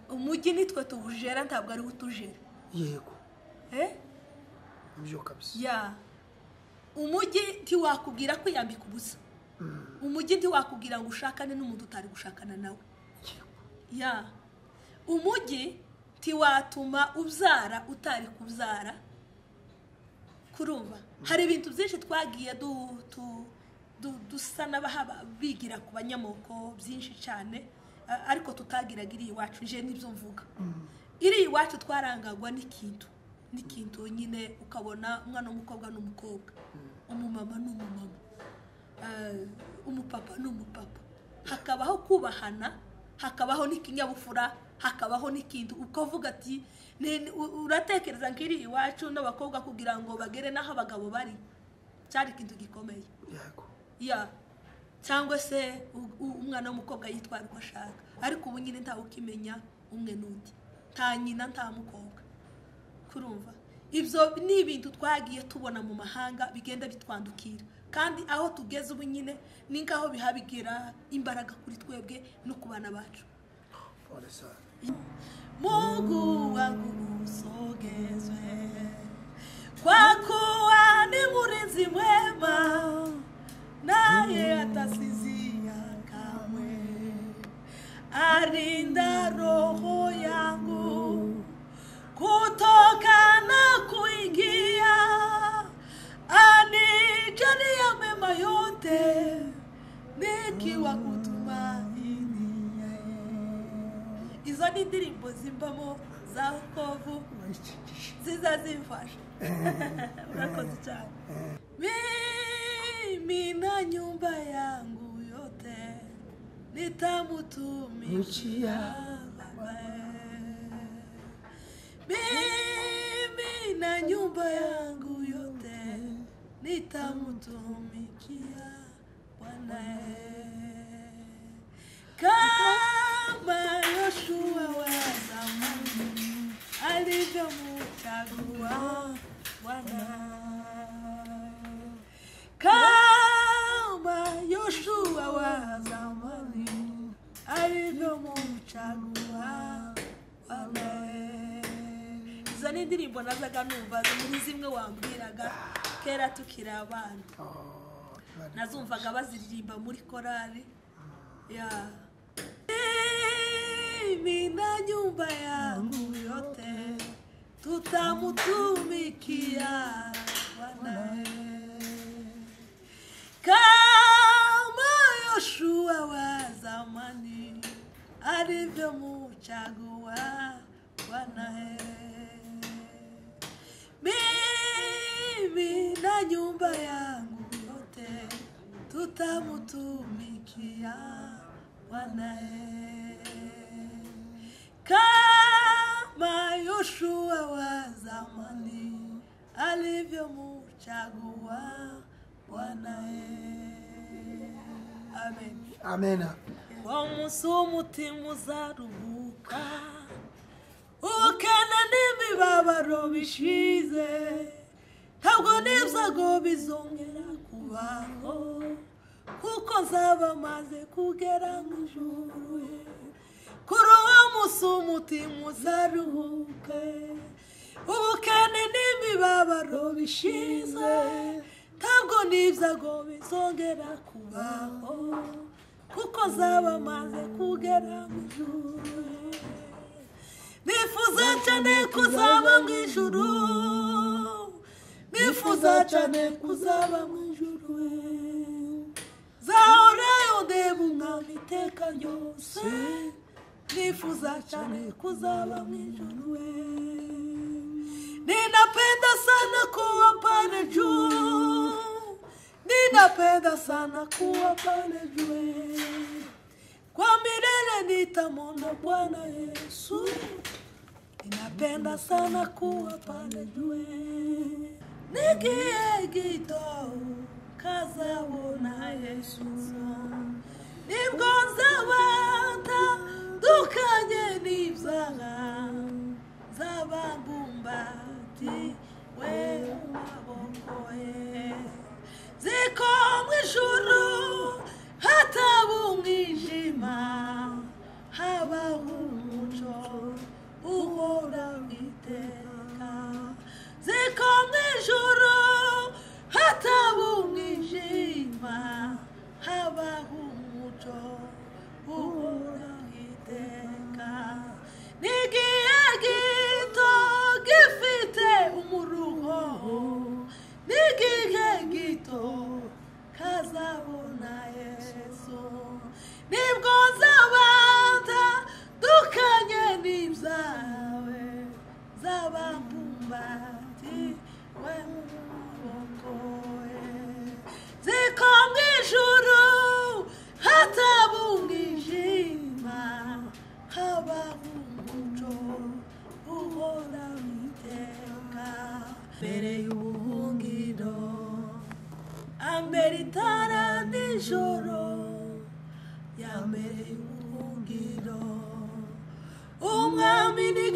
umujyi nitwe tuwujera ntabwo ari utujera. yego nibyo kabisa. ya umujyi ntiwakubwira kwiyambika ubusa. umujyi ntiwakubwira ngo ushakane n'umuntu utari gushakana nawe. ya umujyi ntiwatuma ubyara utari kubyara. kurumva hari ibintu byinshi twagiye dusa n'abahaba bigira ku banyamoko byinshi cyane, ariko tutagiraga iri iwacu. nje nibyo mvuga. iri iwacu twarangagwa n'ikintu nyine, ukabona umwana w'umukobwa n'umukobwa, umumama n'umumama, umupapa n'umupapa, hakabaho kubahana, hakabaho n'ikinyabufura, hakabaho n'ikintu ukavuga ati uratekereza ngo iri iwacu n'abakobwa kugira ngo bagere n'aho abagabo bari cyari ikintu gikomeye. ya cyangwa se umwana w'umukobwa yitwara uko ashaka, ariko ubu nyine ntawe ukimenya umwe n'undi, nta nyina nta mukobwa. kurumva ibyo ni ibintu twagiye tubona mu mahanga bigenda bitwandukira, kandi aho tugeze ubu nyine ni ngaho bihabigira imbaraga kuri twebwe no ku bana bacu. Mungu wangu usogezwe, kwa kuwa ni mlinzi mwema, naye atasizia kamwe. Alinda roho yangu kutoka na kuingia, anijalia mema yote nikiwa kutumaini yeye. Izo ni indirimbo zimbamo za wokovu zizazimfasha. Urakoze cyane. Mimi na nyumba yangu yote nitamutumikia. Mimi na nyumba yangu yote nitamutumikia Bwana. Kama Yoshua wa zamani alivyomchagua Bwana. Kama Yoshua wa zamani alivyomchagua Bwana. Izo ni indirimbo nazaga numva muri zimwe wambwiraga kera tukiri abana. Nazumvaga baziririmba muri korali. ya mimi na nyumba yangu yote tutamutumikia Bwana. Kama Yoshua wa zamani alivyomchagua Bwana. Mimi na nyumba yangu yote tutamutumikia Bwana. Kama Yoshua wa zamani alivyomchagua Bwana. Amen. Amen. Umutima uzaruhuka, ukana n'imibabaro bishize, ntabwo n'ibyago bizongera kubaho, kuko nzaba maze kugera mu ijuru. Kuri uwo munsi umutima uzaruhuke, ubukane n'imibabaro bishize, ntabwo n'ibyago bizongera kubaho, kuko nzaba maze kugera mu ijuru. Nifuza cyane kuzaba mu ijuru, nifuza cyane kuzaba mu ijuru. Zahorayo ndeba umwami iteka ryose, nifuza cyane kuzaba mu ijuru. Ninapenda sana kuwa pale juu, ninapenda sana kuwa pale juu. Kwa milele nitamwona Bwana Yesu, ninapenda sana kuwa pale juu. Nigie gito kazabona Yesu, nibwo nzabata dukanye n'ibyaha, nzababumbati we maboko ye. Ziko mw'ijuru hataba umwijima, haba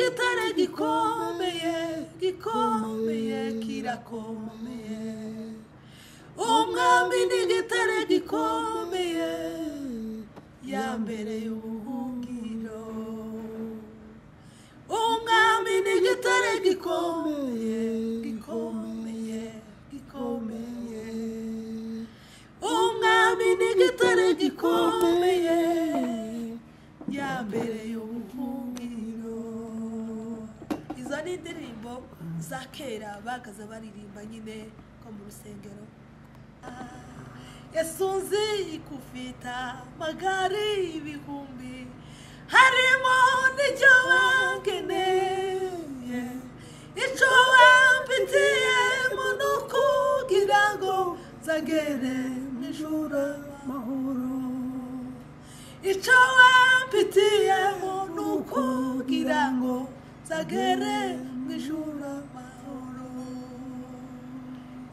n'igitare gikomeye gikomeye kirakomeye umwami n'igitare gikomeye yambereye ubuhungiro umwami n'igitare gikomeye gikomeye gikomeye umwami n'igitare gikomeye yambereye ubuhungiro. Izo ni indirimbo za kera bagaze baririmba nyine ko mu rusengero. Yesu nzi kufita magari ibihumbi harimo n'icyo wangeneye icyo wampitiye muntu kugira ngo nzagere mu ijuru amahoro icyo wampitiye muntu kugira ngo nzagere mu ijuru amahoro.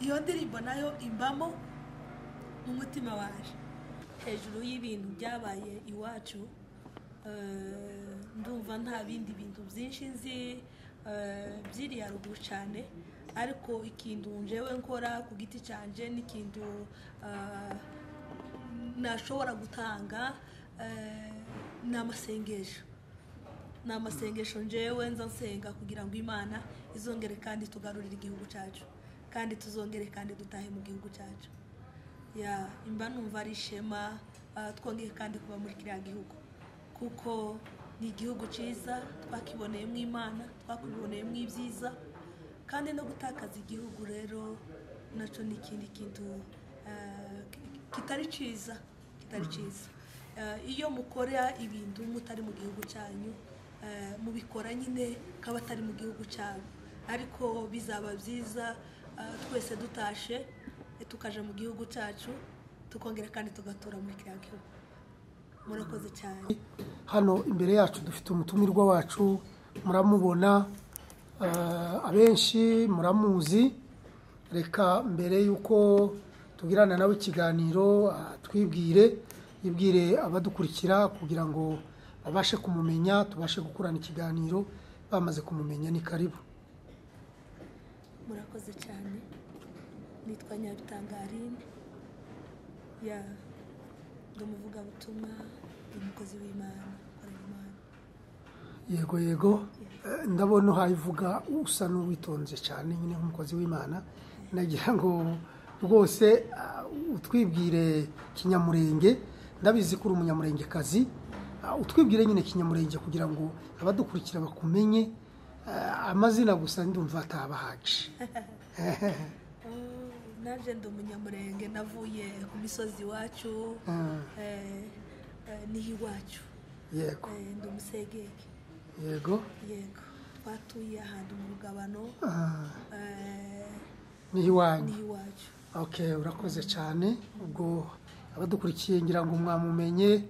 Iyo ndirimbo nayo imbamo mu mutima waje hejuru y'ibintu byabaye iwacu. Ndumva nta bindi bintu byinshi nzi byiri ya ruguru cyane, ariko ikintu njewe nkora ku giti cyanje n'ikintu nashobora gutanga ni amasengesho njewe nza nsenga kugira ngo Imana izongere kandi tugarurire igihugu cyacu, kandi tuzongere kandi dutahe mu gihugu cyacu. Imba numva ari ishema twongeye kandi kuba muri kiriya gihugu, kuko ni igihugu cyiza twakiboneyemo Imana, twakiboneyemo ibyiza, kandi no gutakaza igihugu rero nacyo ni ikindi kintu kitari cyiza. Iyo mukora ibintu mutari mu gihugu cyanyu mubikora nyine kaba atari mu gihugu cyabo, ariko bizaba byiza twese dutashe tukaje mu gihugu cyacu tukongera kandi tugatura muri kiriya gihugu. Murakoze cyane. Hano imbere yacu dufite umutumirwa wacu, muramubona abenshi muramuzi. Reka mbere yuko tugirana nawe ikiganiro yibwire abadukurikira kugira ngo babashe kumumenya, tubashe gukurana ikiganiro bamaze kumumenya. Ni karibu. Murakoze cyane. Nitwa Nyabitangarine, ndumuvuga butumwa, umukozi w'Imana, korera Imana. Yego ndabona uhayivuga usa n'uwitonze cyane nyine nk'umukozi w'Imana. Nagira ngo rwose utwibwire kinyamurenge, ndabizi ko uri umunyamurengekazi, utwibwire nyine kinyamurenge kugira ngo abadukurikira bakumenye. Amazina gusa ndumva atabahaje. Naje ndi umunyamurenge, navuye ku misozi iwacu, niho iwacu. Yego. Ndi umusegege. Yego. Twatuye ahantu mu Rugabano. Niho iwanyu. Niho iwacu. Okay, urakoze cyane. Ubwo abadukurikiye ngira ngo mwamumenye,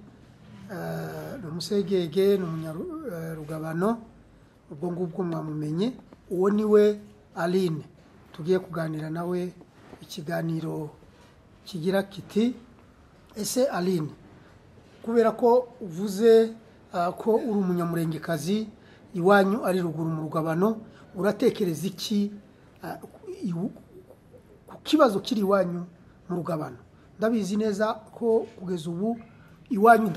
ni umusegege, ni umunyarugabano. Ubwo ngubwo mwamumenye. Uwo niwe Aline, tugiye kuganira nawe ikiganiro kigira kiti ese Aline, kubera ko uvuze ko uri umunyamurengekazi, iwanyu ari ruguru mu Rugabano, uratekereza iki ku kibazo kiri iwanyu mu Rugabano? Ndabizi neza ko kugeza ubu iwanyu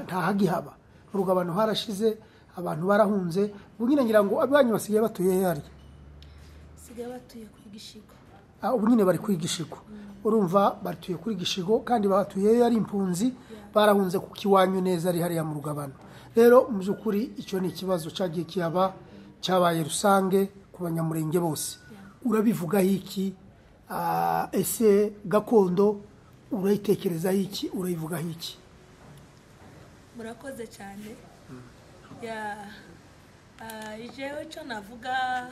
ntahagihaba. Mu Rugabano harashize, abantu barahunze. Ubu nyine ngira ngo abanyu basigaye batuye yari batuye kuri Gishigo. Ubu nyine bari kuri Gishigo. Urumva batuye kuri Gishigo, kandi batuye yari impunzi, barahunze ku kiwanyu neza ari hariya mu Rugabano. Rero mu byukuri icyo ni ikibazo cyagiye cyabaye rusange ku banyamurenge bose. Urabivugaho iki? Ese gakondo urayitekerezaho iki? Urayivugaho iki? Murakoze cyane. Jewe cyo navuga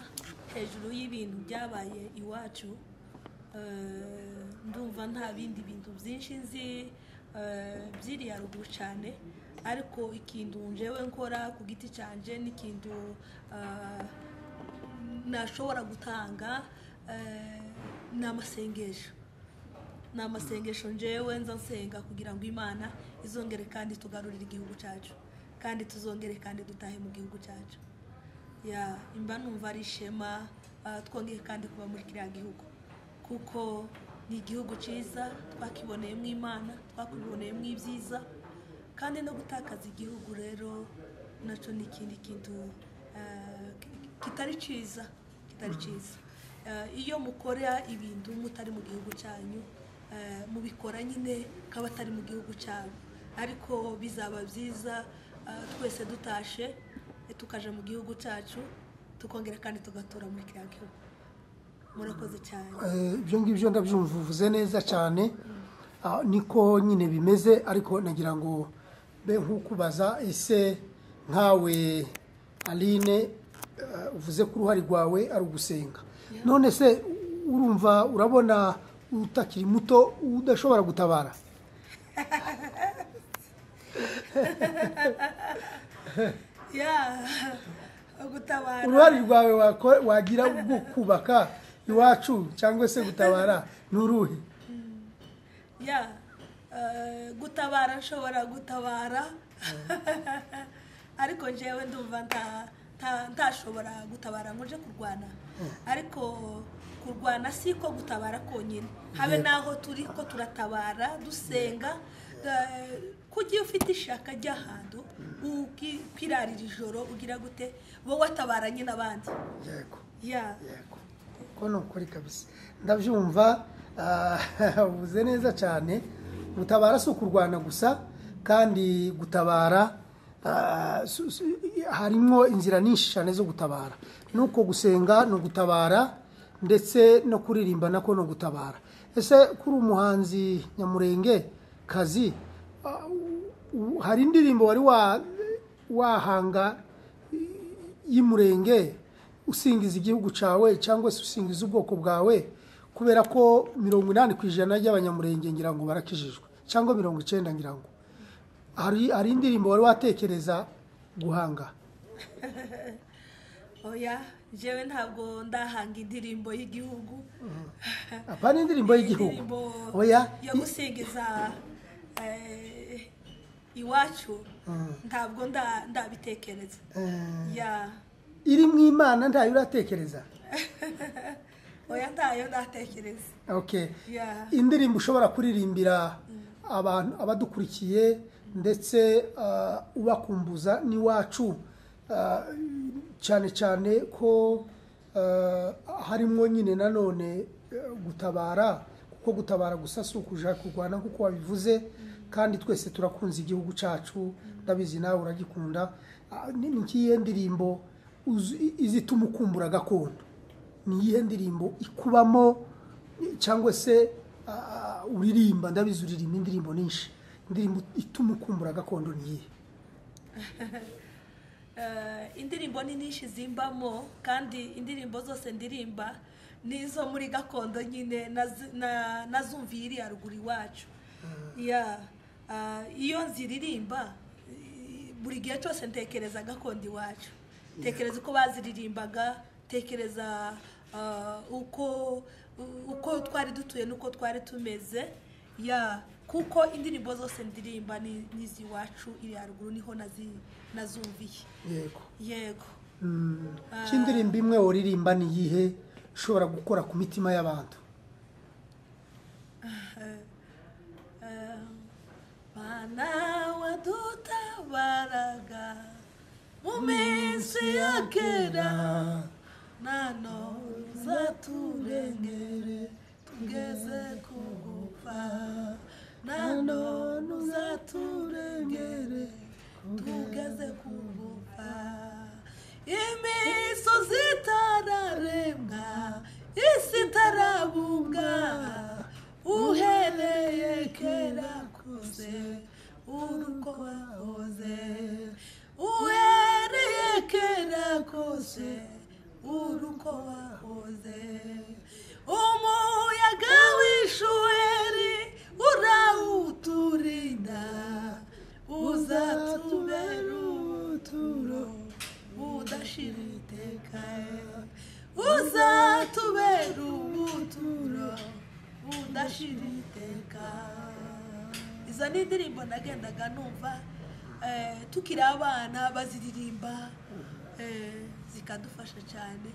hejuru y'ibintu byabaye iwacu, ndumva nta bindi bintu byinshi nzi byiri ya ruguru cyane, ariko ikintu njewe nkora ku giti cyanje n'ikintu nashobora gutanga ni amasengesho njewe nza nsenga kugira ngo Imana izongere kandi tugarurire igihugu cyacu, kandi tuzongere kandi dutahe mu gihugu cyacu. ya imba numva ari ishema twongeye kandi kuba muri kiriya gihugu kuko ni igihugu cyiza twakiboneyemo imana twakiboneyemo ibyiza kandi no gutakaza igihugu rero nacyo ni ikindi kintu kitari cyiza iyo mukora ibintu mutari mu gihugu cyanyu mubikora nyine kaba atari mu gihugu cyanyu ariko bizaba byiza twese dutashe tukaje mu gihugu cyacu tukongera kandi tugatora muri kiriya gihugu murakoze cyane ibyo ngibyo ndabyumva uvuze neza cyane niko nyine bimeze ariko nagira ngo be nk'ukubaza ese nkawe Aline uvuze ko uruhare rwawe ari ugusenga none se urumva urabona utakiri muto udashobora gutabara gutabara uruhare rwawe wagira ubwo kubaka iwacu cyangwa se gutabara n'uruhe gutabara nshobora gutabara ariko njyewe ndumva ntashobora gutabara ngo nje kurwana ariko kurwana si ko gutabara konyine habe naho turi ko turatabara dusenga kugiye ufite ishaka ry'ahantu ukirarira ijoro ugira gute wowe watabaranye n'abandi yego ko no kuri kabisa ndabyumva uvuze neza cyane gutabara si ukurwana gusa kandi gutabara harimo inzira nyinshi cyane zo gutabara nuko gusenga no gutabara ndetse no kuririmba nako no gutabara ese kuri umuhanzi Nyamurenge kazi hari indirimbo wari wahanga y'Umurenge usingiza igihugu cyawe cyangwa se usingiza ubwoko bwawe kubera ko 80% y'abanyamurenge ngira ngo barakijijwe cyangwa 90 ngira ngo hari indirimbo wari watekereza guhanga oya jewe ntabwo ndahanga indirimbo y'igihugu apana indirimbo y'igihugu oya yo gusingiza iwacu ntabwo ndabitekereza iri mu Imana ntayo uratekereza oya ntayo ndatekereza okay indirimbo ushobora kuririmbira abantu abadukurikiye ndetse ubakumbuza n'iwacu cyane cyane ko harimo nyine nanone gutabara kuko gutabara gusa si ukuja kurwana kuko wabivuze kandi twese turakunze igihugu cyacu ndabizi nawe uragikunda nikiye ndirimbo izituma ukumbura gakondo niyihe ndirimbo ikubamo cyangwa se uririmba ndabizi uririmba indirimbo nyinshi indirimbo ituma ukumbura gakondo niyihe indirimbo ni nyinshi zimbamo kandi indirimbo zose ndirimba nizo muri gakondo nyine nazumviye iri haruguru iwacu iyo nziririmba buri gihe cyose ntekereza gakondo iwacu tekereza uko baziririmbaga tekereza uko twari dutuye n'uko twari tumeze kuko indirimbo zose ndirimba n'izi iwacu iri haruguru niho nazumviye yego cy'indirimbo imwe uririmba ni iyihe ushobora gukora ku mitima y'abantu Mana wadutabaraga mu minsi ya kera nano uzaturengere tugeze ku gupfa nano uzaturengere tugeze ku gupfa imisozi itararembwa isi itarabumbwa uhereye kera kose uruko wahoze uhereye kera kose uruko wahoze umuyaga w'ishuheri urawuturinda uzatubera ubuturo budashira iteka uzatubera ubuturo budashira iteka izo ni indirimbo nagendaga numva tukiri abana baziririmba zikadufasha cyane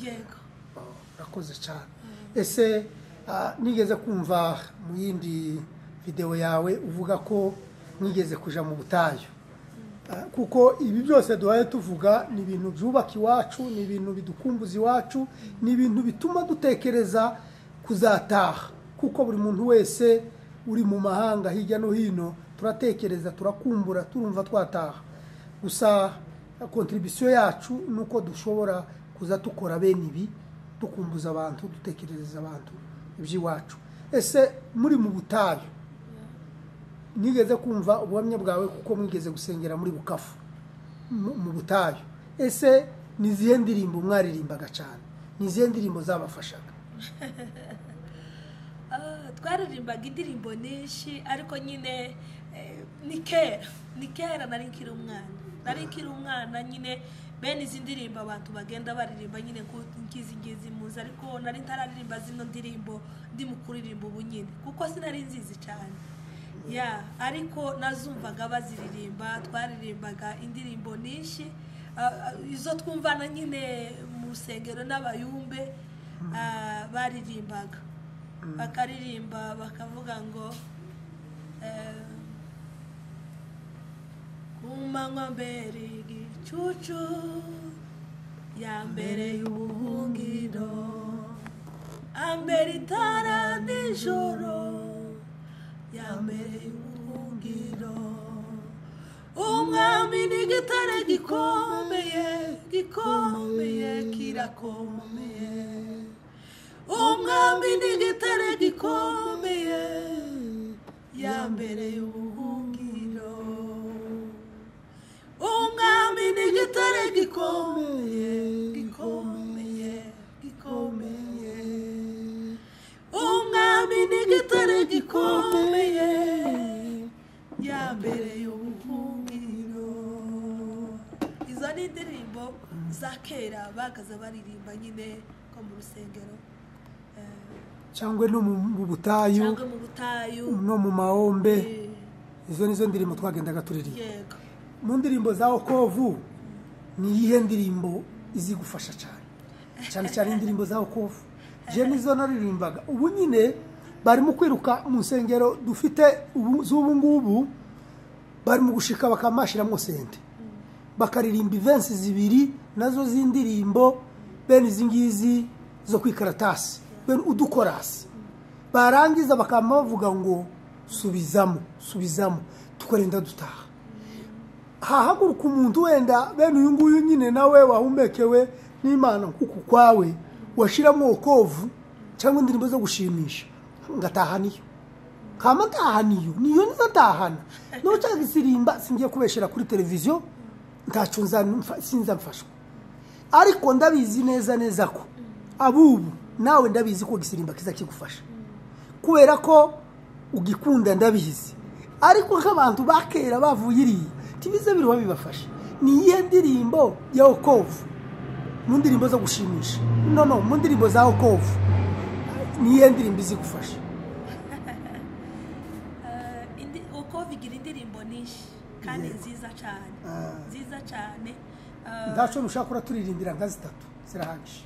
yego urakoze cyane ese nigeze kumva mu yindi video yawe uvuga ko nigeze kuja mu butayu kuko ibi byose duhaye tuvuga ni ibintu byubaka iwacu ni ibintu bidukumbuza iwacu ni ibintu bituma dutekereza kuzataha kuko buri muntu wese uri mu mahanga hirya no hino turatekereza turakumbura turumva twataha gusa contribution yacu nuko dushobora kuza tukora bene ibi dukumbuza abantu dutekereza abantu iby'iwacu ese muri mu butayu nigeze kumva ubuhamya bwawe kuko mwigeze gusengera muri Bukavu mu butayu ese nizihe ndirimbo mwaririmbaga cyane nizihe ndirimbo zabafashaga twaririmbaga indirimbo nyinshi ariko nyine ni kera nari nkiri umwana nyine bene izi ndirimbo abantu bagenda baririmba nyine ngizi muzi ariko nari ntararirimba zino ndirimbo ndi mu kuririmba ubu nyine kuko sinari nzizi cyane ariko nazumvaga baziririmba twaririmbaga indirimbo nyinshi izo twumvana nyine mu rusengero n'abayumbe baririmbaga bakaririmba bakavuga ngo kumanywa mbere igicucu ya mbere y'ubuhungiro ambere itara nijoro ya mbere y'ubuhungiro umwami n'igitare gikomeye kirakomeye umwami n'igitare gikomeye ya mbere y'ubuhungiro umwami n'igitare gikomeye umwami n'igitare gikomeye ya mbere y'ubuhungiro izo ni indirimbo za kera bagaza baririmba nyine ko mu rusengero cyangwa no mu butayu no mu mahombe izo nizo ndirimbo twagendaga turirimba yego mu ndirimbo za Okovu ni iyihe ndirimbo izi gufasha cyane indirimbo za Okovu je nizo naririmbaga ubu nyine bari mu kwiruka mu nsengero dufite z'ubu ngubu bari mu gushika bakamashiramo sente bakaririmba events zibiri nazo z'indirimbo bene izingizi zo kwikaratasi bene udukorasi barangiza bakama bavuga ngo subizamo tukorenda dutaha hahaguruka umuntu wenda bene uyu nguyu nyine nawe wahumekewe n'Imana kuko kwawe washiramo Okovu cyangwa indirimbo zo gushimisha ngataha niyo kama taha niyo nizatahana no cyagisirimba singiye kubeshera kuri televiziyo ntacyo sinza mfashwa ariko ndabizi neza ko abubu nawe ndabizi ko gisirimba kiza kigufasha kubera ko ugikunda ndabizi ariko nk'abantu bakera bavuye iri tibize biruwa bibafasha ni iye ndirimbo ya Okovu mu ndirimbo zo gushimisha mu ndirimbo za Okovu ni iye ndirimbo izigufasha Okovu igira indirimbo nyinshi kandi nziza cyane ntacyo nushaka turirimbira nka zitatu zirahagije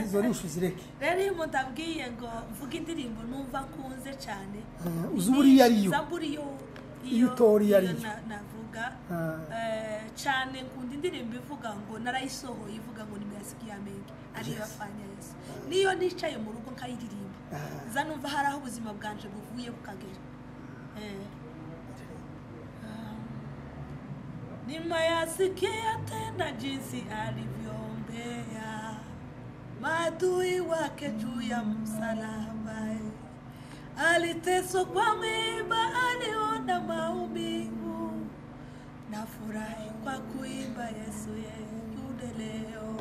izo nishu zireke rero iyo umuntu abwiye ngo mvuge indirimbo numva nkunze cyane uzuburiya ariyo iyo utori ariyo navuga cyane nkunda indirimbo ivuga ngo narayisohoye ivuga ngo nimeyasikiye amenge ariyo yafanya Yesu niyo nicaye mu rugo nkayiririmba za numva hari aho ubuzima bwanje buvuye bukagera nimeyasikia tena jinsi alivyoombea maadui wake juu ya msalaba, aliteswa kwa mimba, aliona maumivu, nafurahi kwa kuimba Yesu yule leo,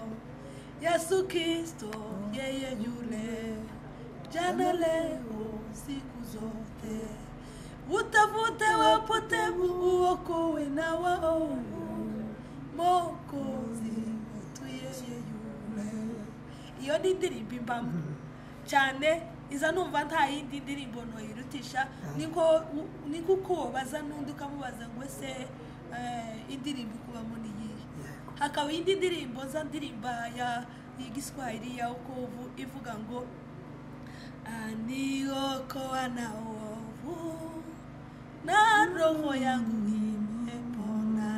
Yesu Kristo yeye yule, jana leo siku zote, utafute wapotevu uokowe na waovu, Mwokozi wetu yeye yule. Iyo ni indirimbo imbamo cyane, iza numva nta yindi ndirimbo no yirutisha, niko uko baza n'undi ukamubaza ngo ese indirimbo kubamo ni yihe. hakaba indi ndirimbo za ndirimba ya y'igiswahili ya wokovu ivuga ngo niokoa na uovu na roho yangu imepona,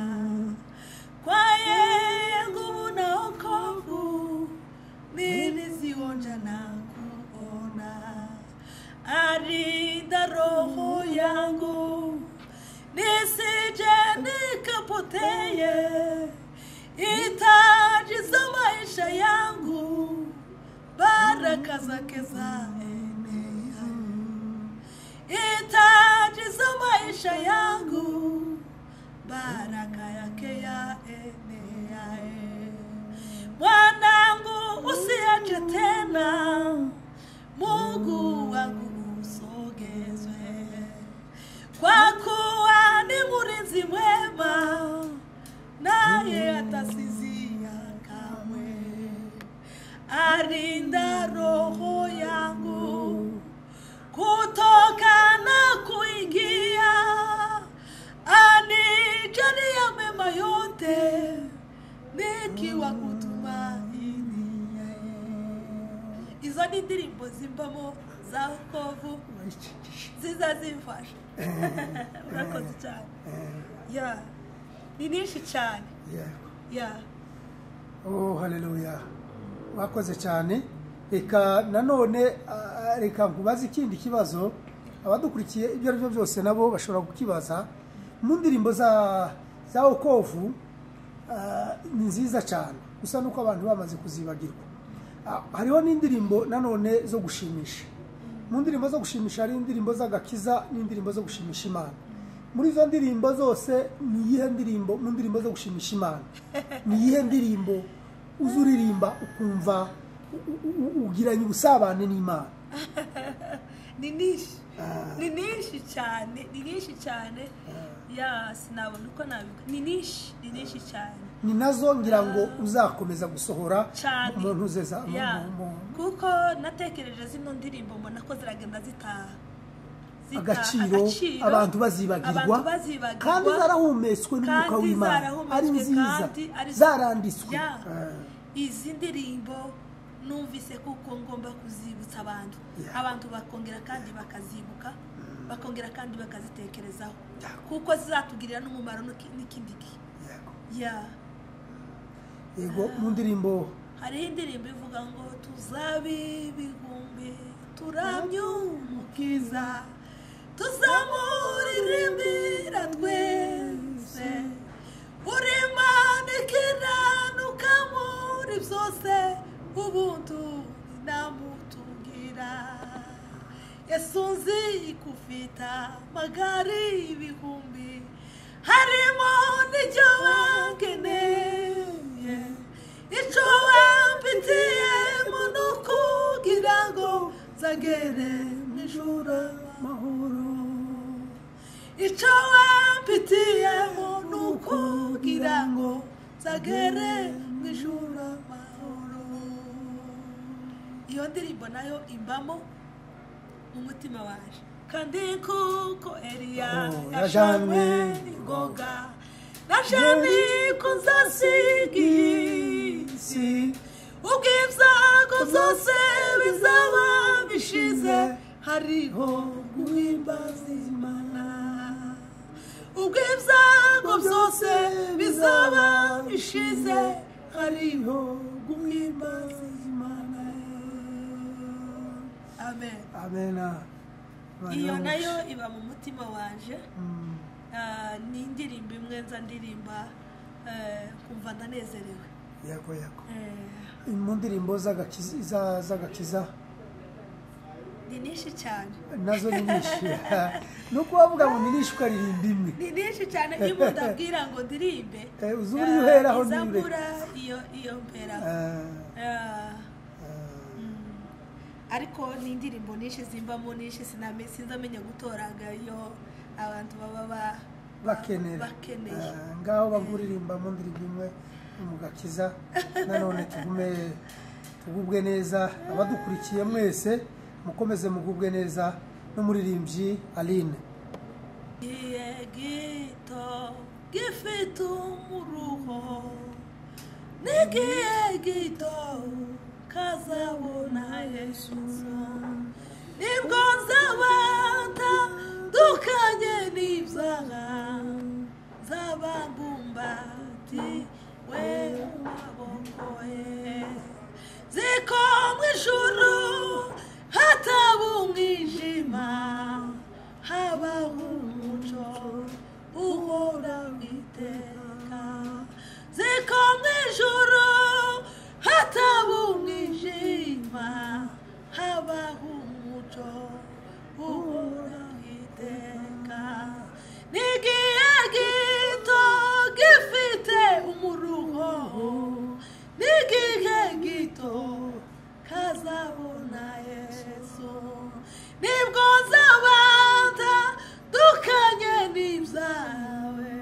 kwa yeye nguvu na wokovu nilizionja na kuona, alinda roho yangu nisije nikapoteye, hitaji za maisha yangu baraka zake zaenea, hitaji za maisha yangu baraka yake yaenea. Mwanangu usiache tena, Mungu wangu usogezwe, kwa kuwa ni mlinzi mwema, naye atasizia kamwe. Alinda roho yangu kutoka na kuingia, anijalia mema yote nikiwa kutumaini yeye. Izo ni ndirimbo zimbamo za wokovu zizazimfasha. Urakoze cyane. Yeah. Ni nyinshi cyane. Yeah. Oh, haleluya. Wakoze cyane. Reka nanone reka nkubaze ikindi kibazo abadukurikiye ibyo ari byo byose nabo bashobora kukibaza. Mu ndirimbo za wokovu ni nziza cyane, gusa nuko abantu bamaze kuzibagirwa. Hariho n'indirimbo nanone zo gushimisha. Mu ndirimbo zo gushimisha hari indirimbo z'agakiza n'indirimbo zo gushimisha Imana. Muri izo ndirimbo zose ni iyihe ndirimbo mu ndirimbo zo gushimisha Imana? Ni iyihe ndirimbo uzuririmba ukumva ugiranye ubusabane n'Imana? Ni nishi cyane. Ya sinabona uko nabivuga. Ni nishi cyane. Ni nazo ngira ngo uzakomeza gusohora mu ntuzeza kuko natekereje zino ndirimbo mbona ko ziragenda zitaha agaciro abantu bazibagirwa kandi zarahumetswe n'umwuka w'Imana, ari nziza zaranditswe. Izi ndirimbo numvise kuko ngomba kuzibutsa abantu bakongera kandi bakazibuka, bakongera kandi bakazitekerezaho, kuko zizatugirira n'umumaro n'ikindi gihe. Yego, mu ndirimbo hariho indirimbo ivuga ngo tuzabe ibihumbi turamye umukiza, tuzamuririmbira twese, uri Imana ikiranuka muri byose, ubuntu namutungira. Yesu nzi kufita magari ibihumbi, harimo n'icyo wangeneye, icyo wampitiye muntu kugira ngo zagere mw'ijuru amahoro, icyo wampitiye muntu kugira ngo zagere mw'ijuru amahoro. Iyo ndirimbo nayo imbamo umutima waje, kandi kuko Eliya yashanwe n'ingoga, nashani kunzasiga isi, ubw'ibyago byose bizaba bishize, hariho guhimbaza Imana. Ubw'ibyago byose bizaba bishize, hariho guhimbaza Imana. Amen. Amen. Iyo nayo iba mu mutima wanje. Ni indirimbo imwe nza ndirimba kumva ndanezerewe. Yego. Mu ndirimbo z'agakiza ni nishi cyane. Nazo ni nishi. Nuko wavuga ngo ni nishi ukaririmba imwe. Ni nishi cyane iyo ndabwira ngo ndirimbe. Uzuri uheraho nibura iyo mpera. Ariko ni indirimbo nishi zimbamo nishi sinzamenya gutoraga iyo abantu baba bakenera. Ngaho baguririmba mu ndirimbo imwe mu gakiza. Nanone tugubwe neza, abadukurikiye mwese mukomeze mugubwe neza n'umuririmbyi Aline. Gito gifite umuruho n'igihe gito kazabona Yesu nibwo nzabatandukanye n'ibyaha zababumbatiwe mu maboko ye ziko mu ijuru hataba umwijima habaho umucyo uhoraho iteka ziko mu ijuru hataba umwijima habaho umucyo uhoraho iteka n'igihe gito gifite umuruho n'igihe gito kazabona Yesu nibwo nzabatandukanye n'ibyawe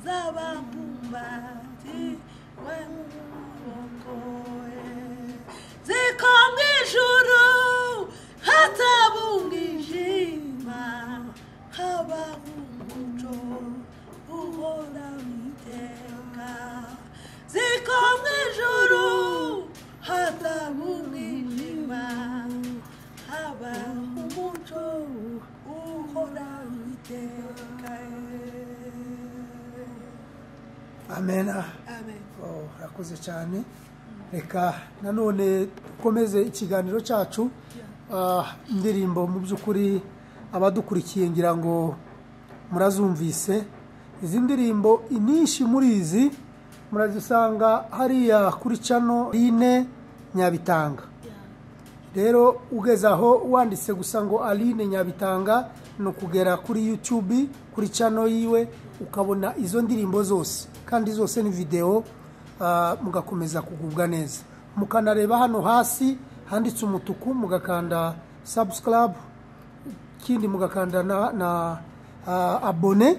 zababumbatiwe mu maboko ye ziko mu ijuru hataba umwijima habaho umucyo uhoraho iteka ziko mu ijuru hataba umwijima habaho umucyo uhoraho iteka. amen. Amen. Urakoze cyane. Reka nanone dukomeze ikiganiro cyacu. Indirimbo mu by'ukuri abadukurikiye ngira ngo murazumvise. Izi ndirimbo inyinshi muri izi murazisanga hariya kuri channel Aline Nyabitanga. Rero ugeze aho wanditse gusa ngo Aline Nyabitanga no kugera kuri YouTube kuri channel yiwe ukabona izo ndirimbo zose kandi zose ni video. Mugakomeza kugubwa neza, mukanareba hano hasi handitse umutuku mugakanda subscribe, kindi mugakanda na abone,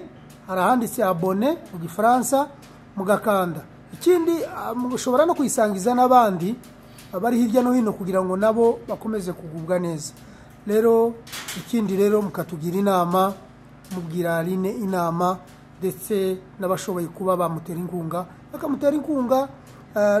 arahanditse abone mu gifaransa mugakanda. Ikindi mushobora no kuyisangiza n'abandi bari hirya no hino kugira ngo nabo bakomeze kugubwa neza. Rero ikindi rero mukatugira inama, mubwira Aline inama ndetse n'abashoboye kuba bamutera inkunga bakamutera inkunga.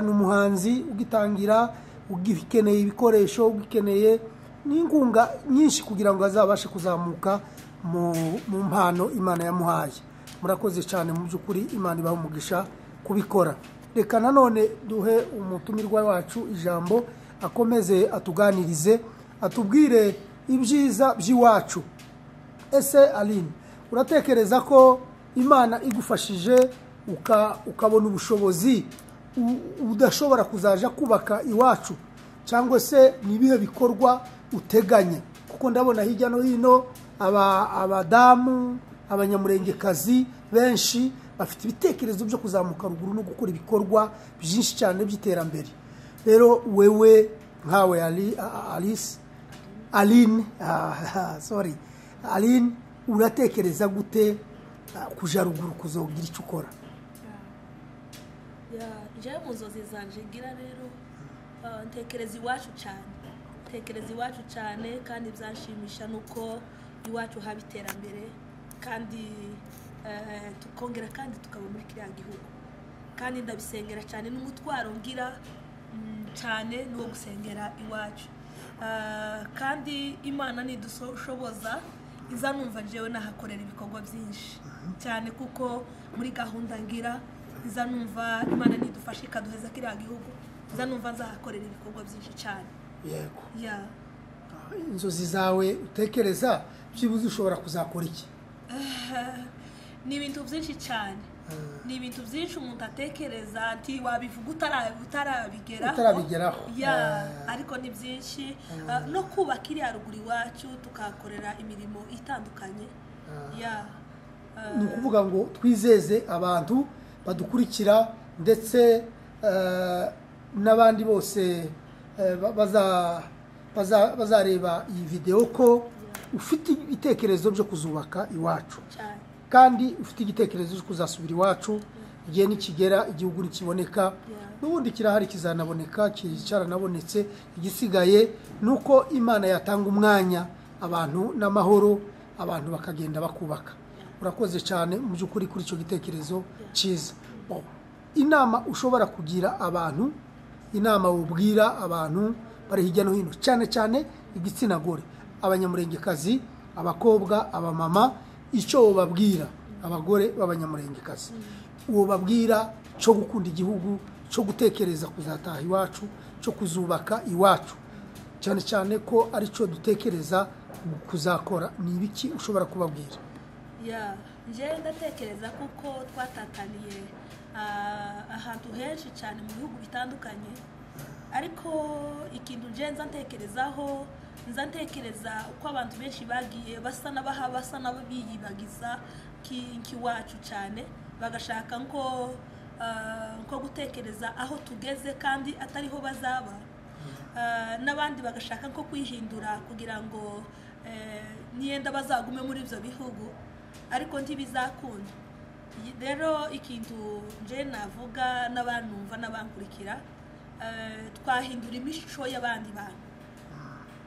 N'umuhanzi ugitangira ugikeneye ibikoresho, ugikeneye n'inkunga nyinshi kugira ngo azabashe kuzamuka mu mpano Imana yamuhaye. Murakoze cyane mu by'ukuri, Imana ibaha umugisha kubikora. Reka nanone duhe umutumirwa wacu ijambo akomeze atuganirize, atubwire ibyiza by'iwacu. Ese Aline, uratekereza ko Imana igufashije ukabona ubushobozi udashobora kuzaja kubaka iwacu, cyangwa se nibihe bikorwa uteganya? Kuko ndabona hirya no hino abadamu abanyamurengekazi benshi bafite ibitekerezo byo kuzamuka ruguru no gukora ibikorwa byinshi cyane by'iterambere. Rero wewe nkawe Aline, uratekereza gute kuja ruguru kuzogira icyo ukora? Njyewe mu nzozi zanje ngira rero ntekereza iwacu cyane kandi byanshimisha nuko iwacu haba iterambere kandi tukongera kandi tukaba muri kiriya gihugu. Kandi ndabisengera cyane n'umutwaro ngira cyane n'uwo gusengera iwacu. Kandi Imana nidushoboza iza numva jewe nahakorera ibikorwa byinshi cyane, kuko muri gahunda ngira iza numva Imana nidufasha ikaduheza kiriya gihugu, iza numva nzahakorera ibikorwa byinshi cyane. Yego. Inzozi zawe utekereza byibuze ushobora kuzakora iki? Ni ibintu byinshi cyane. Ni ibintu byinshi umuntu atekereza ati wabivuga utarabigeraho. Ariko ni byinshi. No kubaka iriya ruguru iwacu tukahakorera imirimo itandukanye. Ni ukuvuga ngo twizeze abantu badukurikira ndetse n'abandi bose bazareba iyi video ko ufite ibitekerezo byo kuzubaka iwacu, kandi ufite igitekerezo cyo kuzasubira iwacu igihe nikigera, igihugu nikiboneka. N'ubundi kirahari kizanaboneka, cyaranabonetse. Igisigaye nuko Imana yatanga umwanya abantu n'amahoro, abantu bakagenda bakubaka. Urakoze cyane mu by'ukuri kuri icyo gitekerezo cyiza. inama ushobora kugira abantu, inama ubwira abantu bari hirya no hino, cyane cyane igitsina gore, abanyamurengekazi, abakobwa, abamama, icyo babwira abagore b'abanyamurengekazi, uwo babwira cyo gukunda igihugu, cyo gutekereza kuzataha iwacu, cyo kuzubaka iwacu, cyane cyane ko ari cyo dutekereza kuzakora. Ni ibiki ushobora kubabwira? nje ndatekereza kuko twatataniye ahantu henshi cyane mu bihugu bitandukanye, ariko ikintu nje nza ntekereza uko abantu benshi bagiye basa n'abiyibagiza k'iwacu cyane, bagashaka nko gutekereza aho tugeze kandi atariho bazaba, n'abandi bagashaka nko kwihindura kugira ngo niyenda bazagume muri ibyo bihugu, ariko ntibizakunda. Rero ikintu nje navuga n'abanumva n'abankurikira, twahindura imico y'abandi bantu,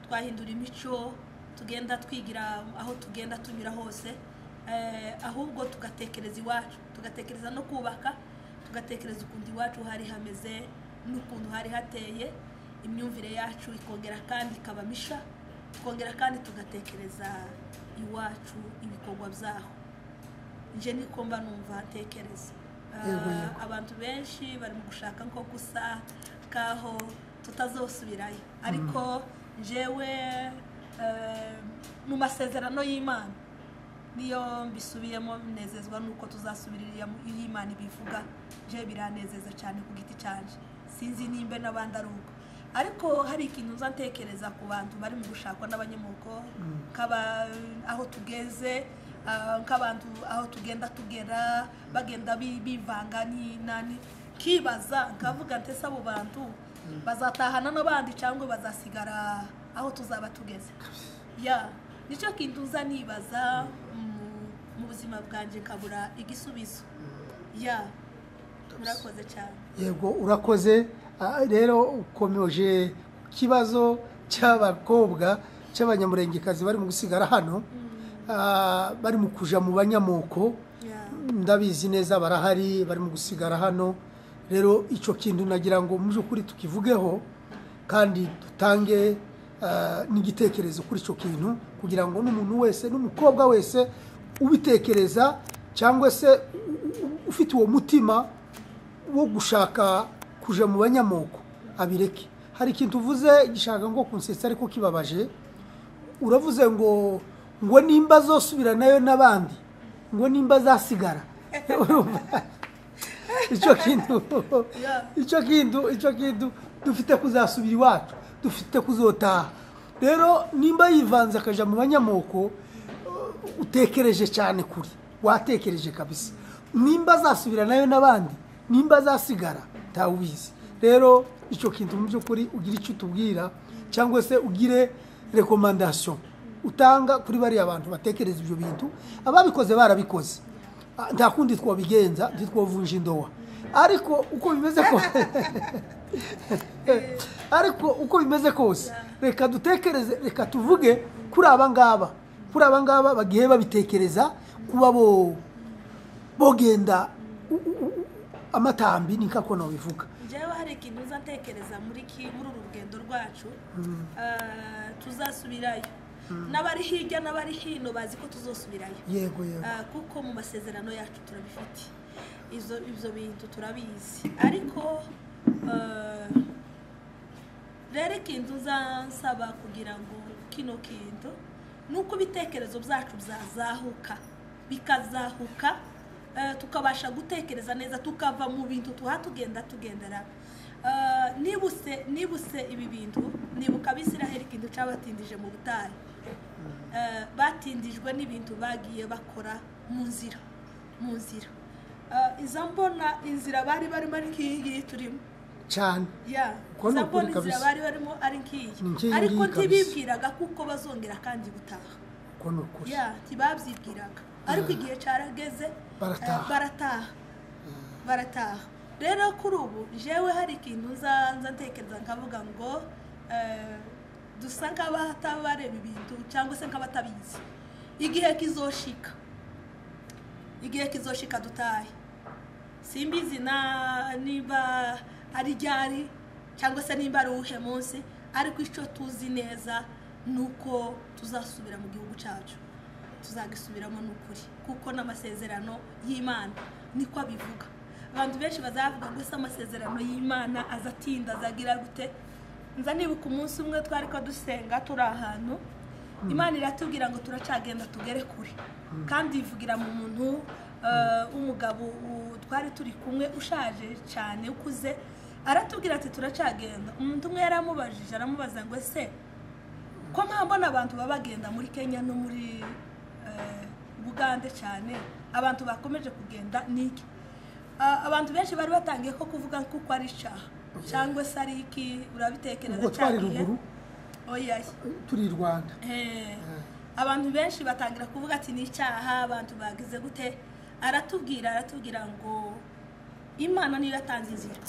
twahindura imico, tugenda twigira aho tugenda tunyura hose, ahubwo tugatekereza iwacu, tugatekereza no kubaka, tugatekereza ukuntu iwacu hari hameze n'ukuntu hari hateye, imyumvire yacu ikongera kandi ikaba misha, tukongera kandi tugatekereza iwacu ibikorwa byaho. nje niko mba numva tekereza. Abantu benshi bari mu gushaka nko gusa kaho tutazosubirayo, ariko njewe mu masezerano y'Imana niyo mbisubiyemo nezezwa nuko tuzasubirira y'Imana ibivuga, je biranezeza cyane ku giti cyanje, sinzi nimbe n'abandi aruko, ariko hari ikintu nzatekereza ku bantu bari mu gushakwa n'abanyamoko, kaba aho tugeze, nk'abantu aho tugenda tugera bagenda bivanga nani, kibaza nkavuga ntese abo bantu bazatahana n'abandi cyangwa bazasigara aho tuzaba tugeze. Nicyo kintu nza nibaza mu buzima bwanje kabura igisubizo. Murakoze cyane. Yego urakoze. Rero ukomeje kibazo cy'abakobwa cy'abanyamurengekazi bari mu gusigara hano, bari mu kuja mu banyamoko, ndabizi neza barahari bari mu gusigara hano. Rero icyo kintu nagira ngo mu by'ukuri tukivugeho kandi dutange n'igitekerezo kuri icyo kintu, kugira ngo n'umuntu wese n'umukobwa wese ubitekereza cyangwa se ufite uwo mutima wo gushaka kuja mu banyamoko abireke. Hari ikintu uvuze gishaka ngo kunsetsa ariko kibabaje, uravuze ngo nimba zosubira nayo n'abandi, ngo nimba zasigara. icyo kintu dufite kuzasubira iwacu, dufite kuzotaha. Rero nimba yivanze akaja mu banyamoko, utekereje cyane kuri, watekereje kabisa. Nimba zasubira nayo n'abandi, nimba zasigara tawubizi. Rero icyo kintu mu by'ukuri ugira icyo tubwira, cyangwa se ugire recommandation utanga kuri bari abantu batekereza ibyo bintu. Ababikoze barabikoze, nta kundi twabigenza, ntitwovunja indowa. Ariko uko bimeze kose, reka dutekereze, reka tuvuge kuri aba ngaba bagiye babitekereza kuba bogenda amatambi, ni kako no bivuga. Jewe hari ikintu uzatekereza muri uru rugendo rwacu, tuzasubirayo. N'abari hirya n'abari hino bazi ko tuzosubirayo. Yego. Kuko mu masezerano yacu turabifite ibyo bintu turabizi, ariko rero ikintu uzansaba kugira ngo kino kintu nuko ibitekerezo byacu byazahuka, bikazahuka, tukabasha gutekereza neza, tukava mu bintu tugendera. Nibuse ibi bintu, nibuka Abisiraheli ikintu cyabatindije mu butayu, batindijwe n'ibintu bagiye bakora mu nzira. Iza mbona inzira bari barimo ari nk'iyi turimo cyane, iza mbona inzira bari barimo ari nk'iyi, ariko ntibibwiraga kuko bazongera kandi gutaha. Ntibabyibwiraga, ariko igihe cyarageze barataha. Rero kuri ubu jewe hari ikintu nza ntekereza nkavuga ngo dusa nk'abatabareba ibintu cyangwa se nk'abatabizi. Igihe kizoshika dutahe, simbizi niba ari ryari cyangwa se niba ari uwuhe munsi, ariko icyo tuzi neza nuko tuzasubira mu gihugu cyacu, tuzagisubiramo n'ukuri, kuko n'amasezerano y'Imana niko abivuga. Abantu benshi bazavuga ngo se amasezerano y'Imana azatinda, azagira gute. Nza nibuka umunsi umwe twari ko dusenga turi ahantu, Imana iratubwira ngo turacagenda tugere kure, kandi ivugira mu muntu umugabo twari turi kumwe ushaje cyane ukuze, aratubwira ati turacagenda. Umuntu umwe yaramubajije, aramubaza ngo ese ko mbona abantu babagenda muri Kenya no muri Bugande cyane, abantu bakomeje kugenda niki? Abantu benshi bari batangiye ko kuvuga kuko ari cyaha cyangwa se ari iki, urabitekereza cyane. Oya, turi Rwanda. Abantu benshi batangira kuvuga ati ni icyaha, abantu bagize gute. Aratubwira ngo Imana niyo yatanze inzira.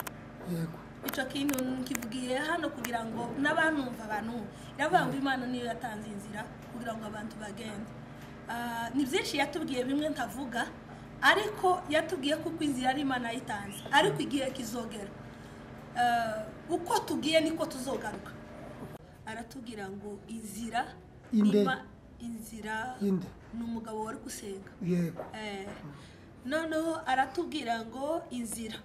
Yego. Icyo kintu kivugiye hano kugira ngo n'abanumva abantu, iravuga ngo Imana niyo yatanze inzira kugira ngo abantu bagende. Ni byinshi yatubwiye bimwe ntavuga, ariko yatubwiye ko inzira ari Imana yayitanze, ariko igihe kizogera uko tugiye niko tuzogaruka. Aratubwira ngo inzira ni umugabo wari gusenga. Yego. Noneho aratubwira ngo inzira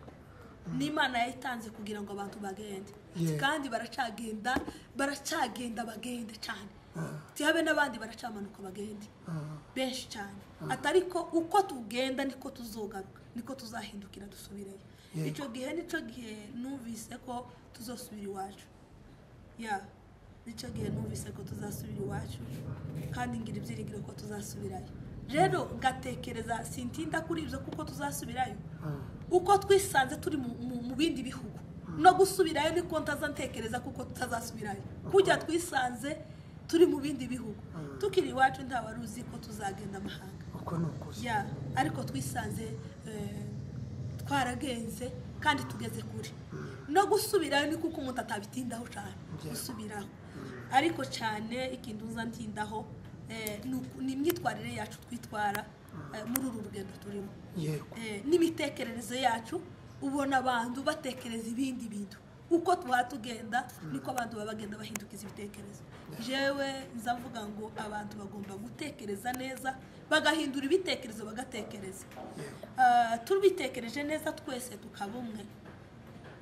n'Imana yayitanze kugira ngo abantu bagende, kandi baracagenda bagende cyane, tihabe n'abandi baracamanuka bagende benshi cyane. Atariko uko tugenda niko tuzogaruka, niko tuzahindukira dusubireyo. Icyo gihe numvise ko tuzosubira iwacu. Icyo gihe numvise ko tuzasubira iwacu, kandi ngira ibyiringiro ko tuzasubirayo. Rero ngatekereza sintinda kuri ibyo kuko tuzasubirayo. Uko twisanze turi mu bindi bihugu no gusubirayo niko ntazantekereza kuko tutazasubirayo. Kujya twisanze turi mu bindi bihugu tukiri iwacu ntawari uzi ko tuzagenda amahanga. Uko nuko. Ariko twisanze twaragenze kandi tugeze kuri. No gusubirayo ni kuko umuntu atabitindaho cyane gusubiraho. Ariko cyane ikintu uzantindaho ni imyitwarire yacu twitwara muri uru rugendo turimo. N'imitekerereze yacu, ubona abantu batekereza ibindi bintu. Uko tugenda niko abantu babagenda bahindukiza ibitekerezo. Jewe nzavuga ngo abantu bagomba gutekereza neza, bagahindura ibitekerezo bagatekereza. Tubitekereje neza twese tukaba umwe,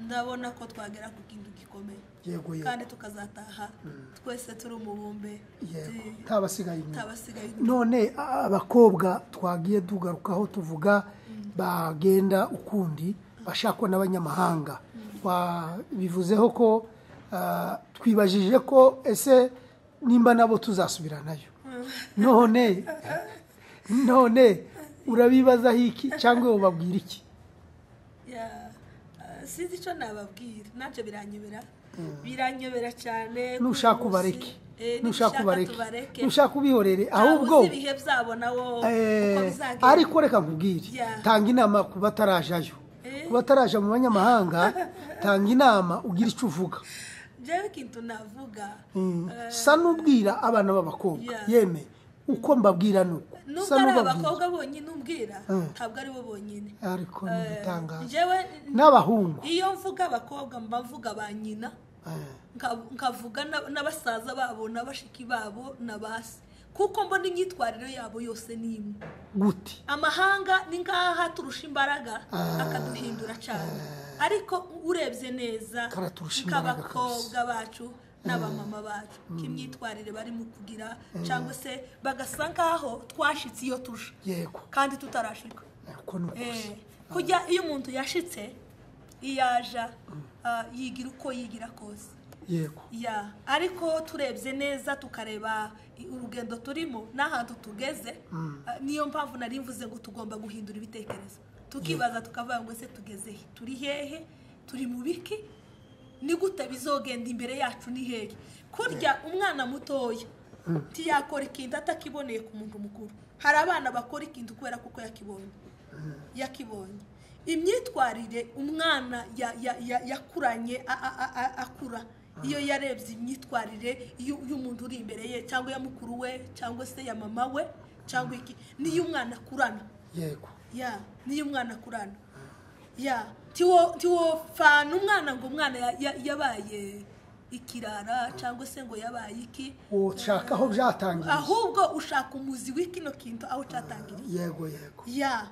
ndabona ko twagera ku kintu gikomeye. Kandi tukazataha twese turi umubumbe, tabasigaye. None abakobwa twagiye tugarukaho tuvuga bagenda ukundi bashakwa n'abanyamahanga, bivuzeho ko twibajije ko ese nimba nabo tuzasubiranayo. None urabibazaho iki cyangwa ubabwira iki? Sinzi icyo nababwira, nabyo biranyobera cyane. Nushaka ubareke, nushaka ubihorere, ahubwo ibihe byabo nawo uko bizagenda. Ariko reka nkubwire, tanga inama ku batarajayo, ku bataraja mu banyamahanga, tanga inama ugira icyo uvuga. Jewe kintu navuga sa n'ubwira abana b'abakobwa, yeme uko mbabwira nuko nubwo ari abakobwa bonyine umbwira, ntabwo ari bo bonyine, ariko nibitangaza jewe n'abahungu. Iyo mvuga abakobwa mbavuga ba nyina, nkavuga n'abasaza babo n'abashiki babo n'abasi, kuko mbona imyitwarire yabo yose ni imwe. Gute amahanga ni ngaha turusha imbaraga akaduhindura cyane, ariko urebye neza nk'abakobwa bacu n'abamama bacu kimyitwarire bari mu kugira, cyangwa se bagasa nkaho twashitse iyo tusha kandi tutarashika. Kujya iyo umuntu yashitse iyaja yigira uko yigira kose. Ariko turebye neza tukareba urugendo turimo n'ahantu tugeze, niyo mpamvu nari mvuze ngo tugomba guhindura ibitekerezo, tukibaza tukavuga ngo se tugeze he, turi hehe, turi mu biki, ni gute bizogenda imbere yacu, ni hehe. Kurya umwana mutoya ntiyakora ikintu atakiboneye ku muntu mukuru. Hari abana bakora ikintu kubera kuko yakibonye. Imyitwarire umwana yakuranye akura iyo yarebye imyitwarire y'umuntu uri imbere ye, cyangwa ya mukuru we, cyangwa se ya mama we, cyangwa iki, niyo umwana akurana. Niyo umwana akurana. ya tiwo fana umwana ngo umwana yabaye ikirara cyangwa se ngo yabaye iki ushaka aho byatangiye ahubwo ushaka umuzi w'ikino kintu aho cyatangiriye yego ya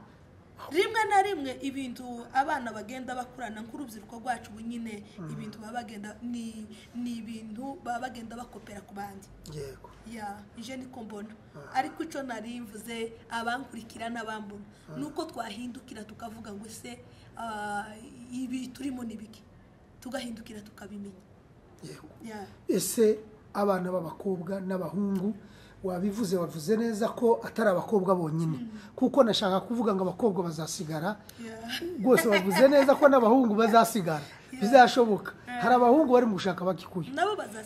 rimwe na rimwe ibintu abana bagenda bakurana nk'urubyiruko rwacu bunyine ibintu babagenda ni ibintu babagenda bakopera ku bandi yego ya ije niko mbona ariko ico narimvuze abankurikira n'abambona nuko twahindukira tukavuga ngo se ibi turimo nibiki tugahindukira tukabimenya yego ese abana b'abakobwa n'abahungu wavuze neza ko atari abakobwa bonyine kuko nashaka kuvuga ngo abakobwa bazasigara rwose wavuze neza ko n'abahungu bazasigara bizashoboka hari abahungu bari mu gushaka abakikuyu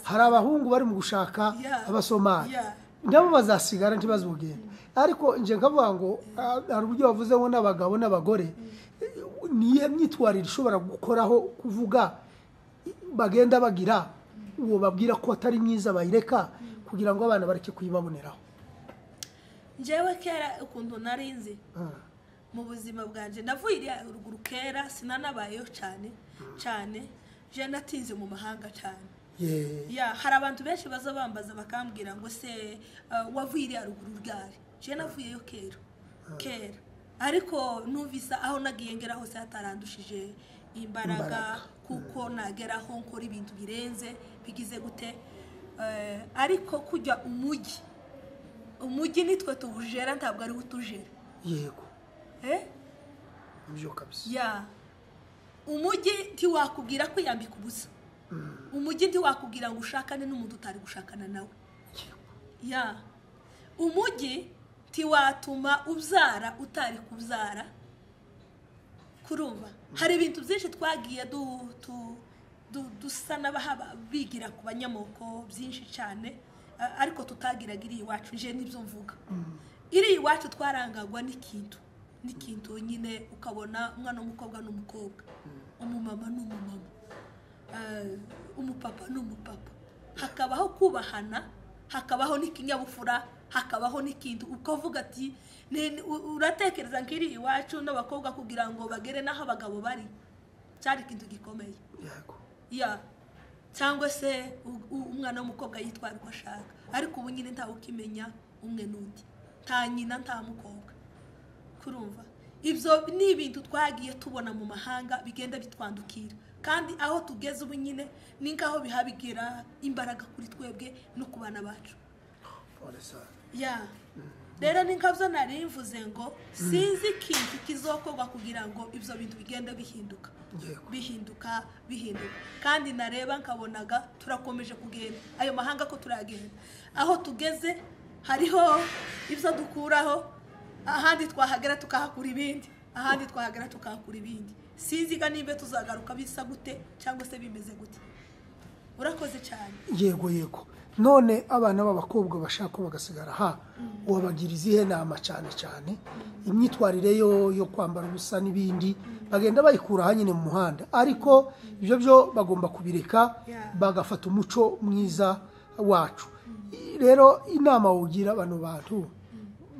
hari abahungu bari mu gushaka abasomali nabo bazasigara ntibazogenda ariko nje nkavuga ngo hari uburyo bavuze ngo n'abagabo n'abagore niye myitwarire ishobora gukoraho kuvuga bagenda bagira uwo babwira ko atari myiza bayireka kugira ngo abana bareke kuyibaboneraho. Njyewe kera ukuntu narinzi mu buzima bwanje navuye uruguru kera sinanabayeho cyane je natinze mu mahanga cyane ya hari abantu benshi baza bambaza bakambwira ngo se wavuye ruguru ryari je navuyeyo kera ariko numvisa aho nagiye ngera hose hatarandushije imbaraga kuko nageraho nkora ibintu birenze bigize gute ariko kujya umujyi nitwe tubujera ntabwo ari utujera yego byo kabisa ya umujyi ntiwakubwira ko yambika ubusa umujyi ntiwakubwira ngo ushakane n'umuntu utari gushakana nawe ya umujyi ntiwatuma ubyara utari kubyara kurumva hari ibintu byinshi twagiye dusa n'abahaba bigira ku banyamoko byinshi cyane ariko tutagiraga iri iwacu nje nibyo mvuga iri iwacu twarangagwa n'ikintu nyine ukabona umwana w'umukobwa n'umukobwa umumama n'umumama umupapa n'umupapa hakabaho kubahana hakabaho n'ikinyabufura hakabaho n'ikintu ukavuga ati uratekereza nk'iri iwacu n'abakobwa kugira ngo bagere n'aho abagabo bari cyari ikintu gikomeye ya cyangwa se umwana w'umukobwa yitwara uko ashaka ariko ubu nyine ntawe ukimenya umwe n'undi nta nyina nta mukobwa kurumva ibyo ni ibintu twagiye tubona mu mahanga bigenda bitwandukira kandi aho tugeze ubu nyine ni ngaho bihabigira imbaraga kuri twebwe no ku bana bacu ya rero ni nkabyo narimvuze ngo sinzi ikintu kizokorwa kugira ngo ibyo bintu bigende bihinduka kandi nareba nkabonaga turakomeje kugenda ayo mahanga ko turagenda aho tugeze hariho ibyo dukuraho ahandi twahagera tukahakura ibindi ahandi twahagera tukahakura ibindi sinziga niba tuzagaruka bisa gute cyangwa se bimeze gute urakoze cyane yego none abana b'abakobwa bashaka bagasigara wabagira izihe nama cyane imyitwarire yo kwambara ubusa n'ibindi bagenda bayikura hanyine mu muhanda ariko ibyo byo bagomba kubireka bagafata umuco mwiza wacu rero inama wogira abantu bantu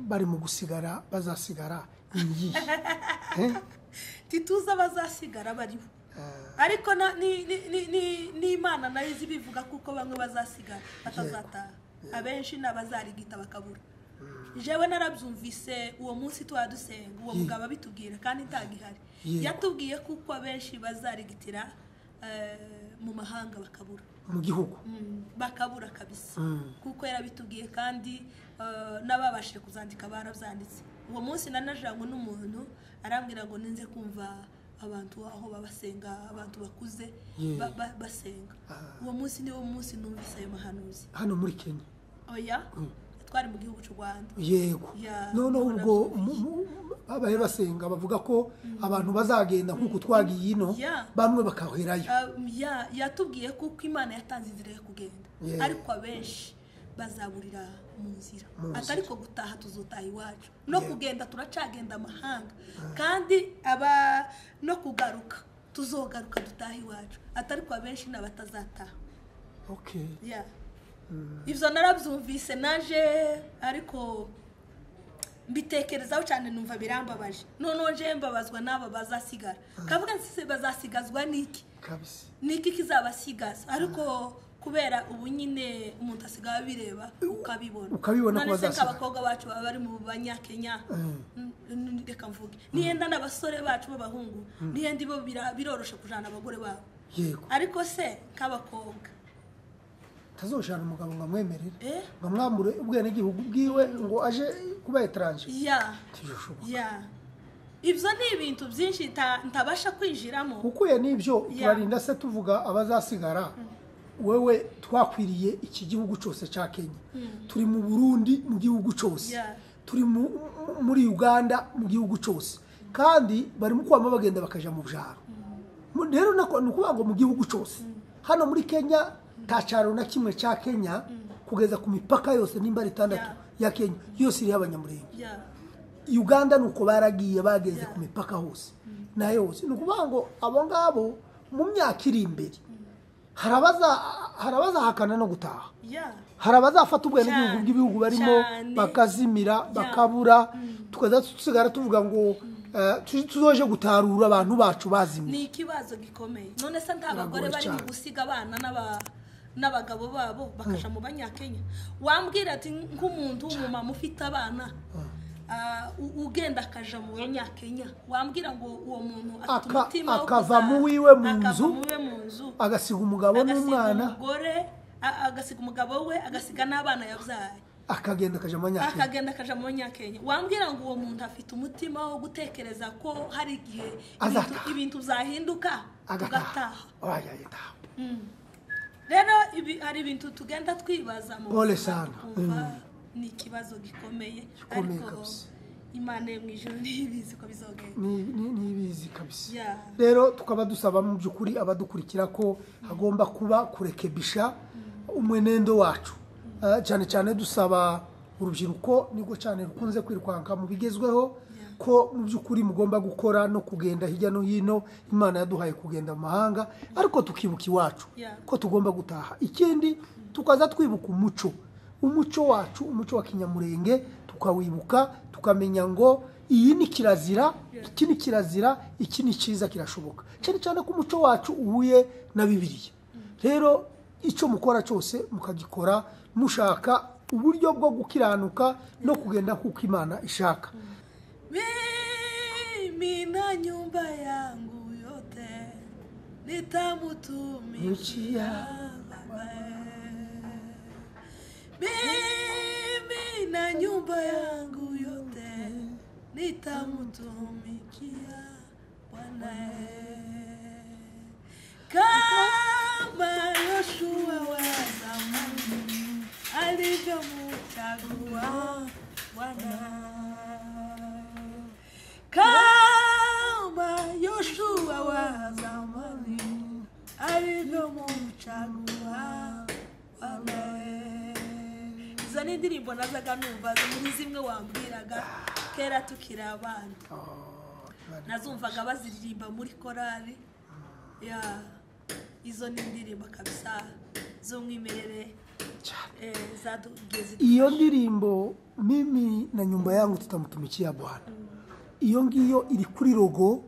bari mu gusigara bazasigara ingiye tituza bazasigara bariho ariko ni imana nayo zibivuga kuko bamwe bazasigara batazataha abenshi n'abazarigita bakabura jewe narabyumvise uwo munsi twadusenga uwo mugabo abitubwira kandi ntagihari yatubwiye kuko abenshi bazarigitira mu mahanga bakabura mu gihugu bakabura kabisa kuko yarabitubwiye kandi n'ababashije kuzandika barabyanditse uwo munsi nanajanywe n'umuntu arambwira ngo ninze kumva abantu aho babasenga abantu bakuze basenga uwo munsi niwo munsi numvise ayo mahanuzi hano muri Kenya oya twari mu gihugu cy'u Rwanda yego none ubwo abaye basenga bavuga ko abantu bazagenda nkuko twagiye ino bamwe bakaherayo yatubwiye kuko Imana yatanze inzira yo kugenda ariko abenshi bazaburira mu nzira atari ko gutaha tuzotaha iwacu no kugenda turacagenda amahanga kandi no kugaruka tuzogaruka dutaha iwacu atari ko abenshi n'abatazataha ibyo narabyumvise naje ariko mbitekerezaho cyane numva birambabaje noneho je mbabazwa n'aba bazasigara kavuga nse bazasigazwa niki kabisa niki kizabasigaza ariko kubera ubu nyine umuntu asigaye bireba ukabibona ko bazasigara abakobwa bacu bari mu banyakenya reka mvuge niyenda n'abasore bacu b'abahungu niyenda bo biroroshe kujana abagore babo yego ariko se k'abakobwa tazoshana umugabo ngamwemerere ngamwambure ubwene gihugu bwiwe ngo aje kuba etranje ibyo ni ibintu byinshi ntabasha kwinjiramo ukuye n'ibyo turarinda se tuvuga abazasigara wewe twakwiriye iki gihugu cyose cya Kenya turi mu Burundi mu gihugu cyose turi muri Uganda mu gihugu cyose kandi bari mu kwama bagenda bakaja mu byaro rero nukuvuga ngo mu gihugu cyose hano muri Kenya tacaro na kimwe cya Kenya kugeza ku mipaka yose nimba ari 6 ya Kenya yose iri abanyamurenge Uganda nuko baragiye bageze ku mipaka hose na yose nukuvuga ngo abo ngabo mu myaka iri imbere harabaza hakana no gutaha harabazafata ubwene bw'ibihugu barimo bakazimira bakabura tukaza tusigara tuvuga ngo tuzoje gutarura abantu bacu bazimye ni ikibazo gikomeye none se ntabagore bari mu gusiga abana n'abagabo babo bakaja mu banyakenya wambwira ati nk'umuntu w'umumama ufite abana ugenda akaja mu banyakenya wambwira ngo uwo muntu afite umutima akava mu wiwe mu nzu agasiga umugabo n'umwana agasiga umugabo we agasiga n'abana yabyaye akagenda akaja mu banyakenya wambwira ngo uwo muntu afite umutima wo gutekereza ko hari igihe ibintu zahinduka agataha rero hari ibintu tugenda twibaza mu ni ikibazo gikomeye ariko Imana yo mwijuru nibizi ko bizogenda nibizi kabisa rero tukaba dusaba mu byukuri abadukurikira ko hagomba kuba kurekebisha umwenendo wacu cyane cyane dusaba urubyiruko niko cyane rukunze kwirwanka mu bigezweho ko mu byukuri mugomba gukora no kugenda hirya no hino Imana yaduhaye kugenda mu mahanga ariko tukibuka iwacu ko tugomba gutaha ikindi tukaza twibuka umuco wacu umuco wa kinyamurenge tukawibuka tukamenya ngo iyi ni kirazira iki ni kirazira iki ni cyiza kirashoboka cyane cyane ko umuco wacu uhuye na Bibiliya rero icyo mukora cyose mukagikora mushaka uburyo bwo gukiranuka no kugenda kuko Imana ishaka mimi na nyumba yangu yote nitamutumikia mimi na nyumba yangu yote nitamutumikia Bwana kama Yoshua wa zamani alivyomchagua Bwana kama Yoshua wa zamani alivyomchagua Bwana zani ndirimbo nazaga numva muri zimwe wambwiraga kera tukira abana nazumvaga baziririmba muri korali izo ni ndirimbo kabisa z'umwimerere iyo ndirimbo mimi na nyumba yangu tutamutumikia Bwana iyo ngiyo iri kuri logo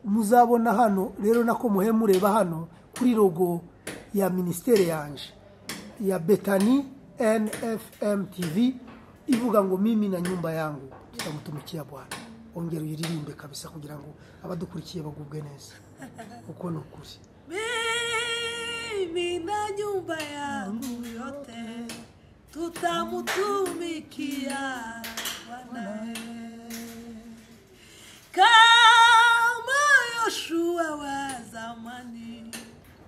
muzabona hano rero nako muhemureba hano kuri logo ya ministere yanje ya Betani NFM TV ivuga ngo mimi na nyumba yangu tutamutumikia Bwana ongera uyiririmbe kabisa kugira ngo abadukurikiye bagubwe neza uko no kuri mimi na nyumba yangu yote tutamutumikia Bwana kama Yoshua wa zamani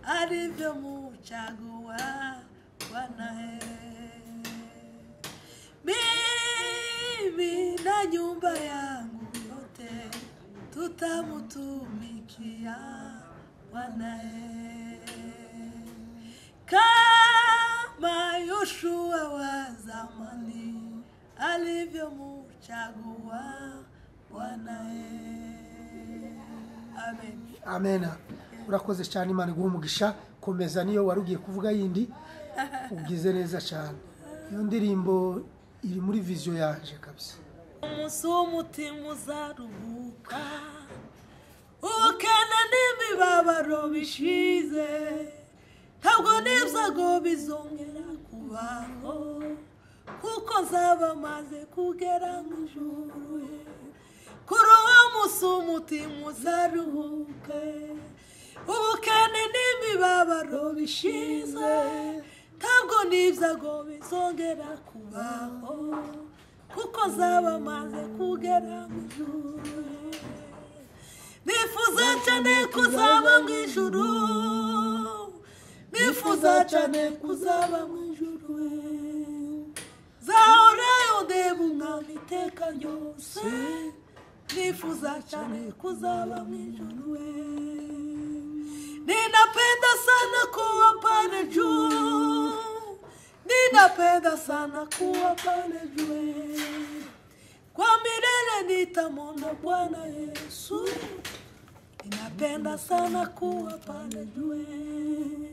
alivyomchagua Bwana mimi na nyumba yangu yote tutamutumikia Bwana kama Yoshua wa zamani alivyomchagua Bwana amen amena urakoze cyane Imana iguhe umugisha komeza niyo warugiye kuvuga yindi ugize neza cyane iyo ndirimbo iri muri vision yanje kabisa munsi umutima uzaruhuka ubukene n'imibabaro bishize ntabwo n'ibyago bizongera kubaho kuko nzaba maze kugera mu ijuru kuri uwo munsi umutima uzaruhuke ubukene n'imibabaro bishize ntabwo n'ibyago bizongera kubaho kuko nzaba maze kugera mu ijuru nifuza cyane kuzaba mu ijuru nifuza cyane kuzaba mu ijuru zahorayo ndeba umwami iteka ryose nifuza cyane kuzaba mu ijuru ninapenda sana kuwa pale juu ninapenda sana kuwa pale juu kwa milele nitamwona Bwana Yesu ninapenda sana kuwa pale juu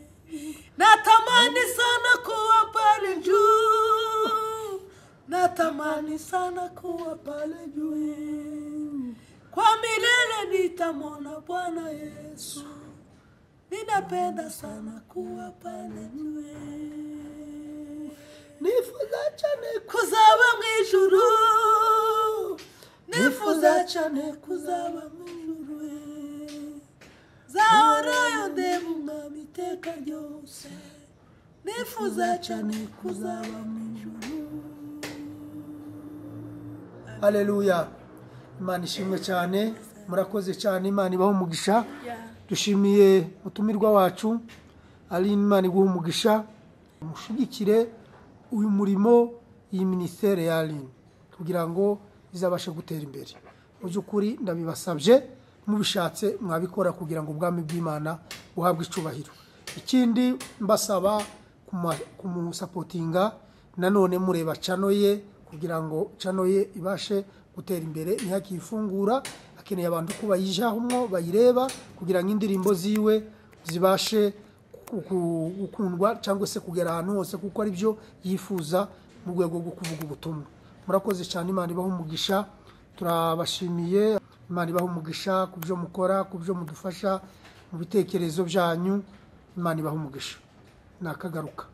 natamani sana kuwa pale juu natamani sana kuwa pale juu kwa milele nitamwona Bwana Yesu ninapenda sana kuwa pale juu nifuza cyane kuzaba mu ijuru nifuza cyane kuzaba mu ijuru zahorayo ndeba umwami iteka ryose nifuza cyane kuzaba mu ijuru. Haleluya. Imana ishimwe cyane, murakoze cyane, Imana ibaho umugisha. Dushimiye mutumirwa wacu ari Imana iguha umugisha, mushigikire uyu murimo iyi ministere ya Aline kugira ngo izabashe gutera imbere. Mu by'ukuri ndabibasabye mubishatse mwabikora kugira ngo ubwami bw'Imana buhabwe icubahiro. Ikindi mbasaba kumusapotinga nanone mureba channel ye kugira ngo channel ye ibashe gutera imbere ntihakifungura akeneye abantu kuba yijahumwo bayireba kugira ngo indirimbo ziwe zibashe gukundwa cyangwa se kugera ahantu hose kuko ari byo yifuza mu rwego rwo kuvuga ubutumwa. Murakoze cyane, Imana ibaho umugisha. Turabashimiye, Imana ibaho umugisha ku byo mukora, ku byo mudufasha mu bitekerezo byanyu. Imana ibaho umugisha. Nakagaruka.